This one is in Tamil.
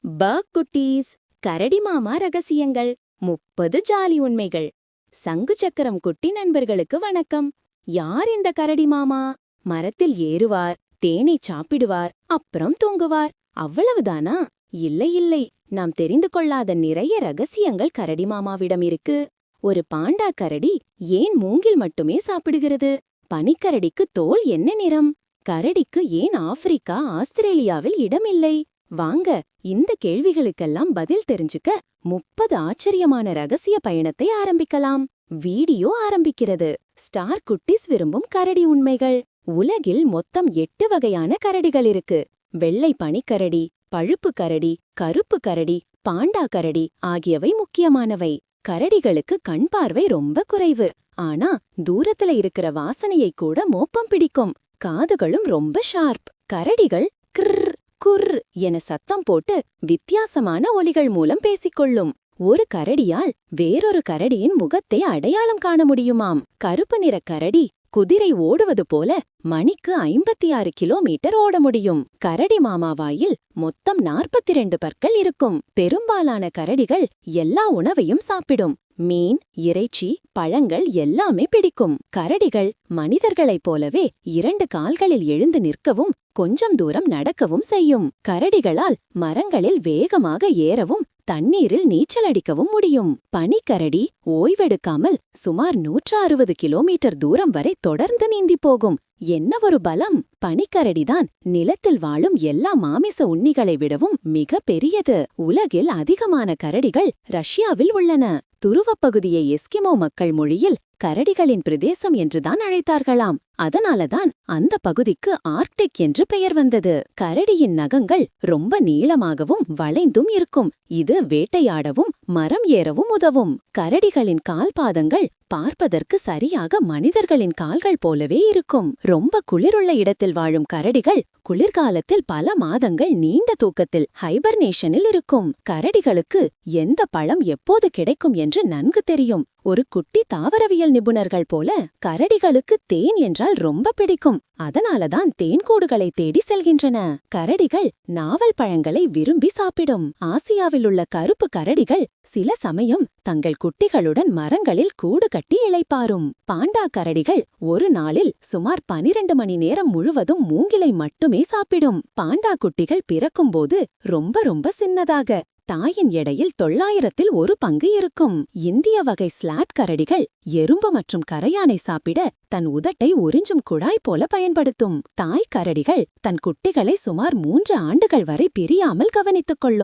பர்க் குட்டீஸ், கரடி மாமா ரகசியங்கள், 30 ஜாலி உண்மைகள். சங்கு சக்கரம் குட்டி நண்பர்களுக்கு வணக்கம். யார் இந்த கரடி மாமா? மரத்தில் ஏறுவார், தேனை சாப்பிடுவார், அப்புறம் தூங்குவார். அவ்வளவுதானா? இல்லை இல்லை, நாம் தெரிந்து கொள்ளாத நிறைய ரகசியங்கள் கரடி மாமாவிடம் இருக்கு. ஒரு பாண்டா கரடி ஏன் மூங்கில் மட்டுமே சாப்பிடுகிறது? பனிக்கரடிக்கு தோல் என்ன நிறம்? கரடிக்கு ஏன் ஆப்பிரிக்கா, ஆஸ்திரேலியாவில் இடமில்லை? வாங்க, இந்த கேள்விகளுக்கெல்லாம் பதில் தெரிஞ்சுக்க 30 ஆச்சரியமான ரகசிய பயணத்தை ஆரம்பிக்கலாம். வீடியோ ஆரம்பிக்கிறது. ஸ்டார் குட்டீஸ் விரும்பும் கரடி உண்மைகள். உலகில் மொத்தம் 8 வகையான கரடிகள் இருக்கு. வெள்ளை பனிக்கரடி, பழுப்பு கரடி, கருப்பு கரடி, பாண்டா கரடி ஆகியவை முக்கியமானவை. கரடிகளுக்கு கண் பார்வை ரொம்ப குறைவு. ஆனா தூரத்துல இருக்கிற வாசனையை கூட மோப்பம் பிடிக்கும். காதுகளும் ரொம்ப ஷார்ப். கரடிகள் கிர் குர் என சத்தம் போட்டு வித்தியாசமான ஒலிகள் மூலம் பேசிக்கொள்ளும். ஒரு கரடியால் வேறொரு கரடியின் முகத்தை அடையாளம் காண முடியுமாம். கருப்பு நிற கரடி குதிரை ஓடுவது போல மணிக்கு 56 கிலோமீட்டர் ஓட முடியும். கரடி மாமாவாயில் மொத்தம் 42 பற்கள் இருக்கும். பெரும்பாலான கரடிகள் எல்லா உணவையும் சாப்பிடும். மீன், இறைச்சி, பழங்கள் எல்லாமே பிடிக்கும். கரடிகள் மனிதர்களைப் போலவே 2 கால்களில் எழுந்து நிற்கவும் கொஞ்சம் தூரம் நடக்கவும் செய்யும். கரடிகளால் மரங்களில் வேகமாக ஏறவும் தண்ணீரில் நீச்சல் அடிக்கவும் முடியும். பனிக்கரடி ஓய்வெடுக்காமல் சுமார் 160 கிலோமீட்டர் தூரம் வரை தொடர்ந்து நீந்தி போகும். என்ன ஒரு பலம்! பனிக்கரடிதான் நிலத்தில் வாழும் எல்லா மாமிச உண்ணிகளை விடவும் மிக பெரியது. உலகில் அதிகமான கரடிகள் ரஷ்யாவில் உள்ளன. துருவப்பகுதியை எஸ்கிமோ மக்கள் மொழியில் கரடிகளின் பிரதேசம் என்றுதான் அழைத்தார்களாம். அதனாலதான் அந்த பகுதிக்கு ஆர்க்டிக் என்று பெயர் வந்தது. கரடியின் நகங்கள் ரொம்ப நீளமாகவும் வளைந்தும் இருக்கும். இது வேட்டையாடவும் மரம் ஏறவும் உதவும். கரடிகளின் கால்பாதங்கள் பார்ப்பதற்கு சரியாக மனிதர்களின் கால்கள் போலவே இருக்கும். ரொம்ப குளிருள்ள இடத்தில் வாழும் கரடிகள் குளிர்காலத்தில் பல மாதங்கள் நீண்ட தூக்கத்தில் ஹைபர்னேஷனில் இருக்கும். கரடிகளுக்கு எந்த பழம் எப்போது கிடைக்கும் என்று நன்கு தெரியும். ஒரு குட்டி தாவரவியல் நிபுணர்கள் போல கரடிகளுக்கு தேன் என்றால் ரொம்ப பிடிக்கும். அதனாலதான் தேன்கூடுகளை தேடி செல்கின்றன. கரடிகள் நாவல் பழங்களை விரும்பி சாப்பிடும். ஆசியாவில் உள்ள கருப்பு கரடிகள் சில சமயம் தங்கள் குட்டிகளுடன் மரங்களில் கூடு கட்டி இளைப்பாரும். பாண்டா கரடிகள் ஒரு நாளில் சுமார் 12 மணி நேரம் முழுவதும் மூங்கிலை மட்டுமே சாப்பிடும். பாண்டா குட்டிகள் பிறக்கும்போது ரொம்ப சின்னதாக தாயின் எடையில் 900ல் 1 பங்கு இருக்கும். இந்திய வகை ஸ்லாட் கரடிகள் எறும்பு மற்றும் கரையானை சாப்பிட தன் உதட்டை உறிஞ்சும் குழாய் போல பயன்படுத்தும். தாய் கரடிகள் தன் குட்டிகளை சுமார் 3 ஆண்டுகள் வரை பிரியாமல் கவனித்துக் கொள்ளும்.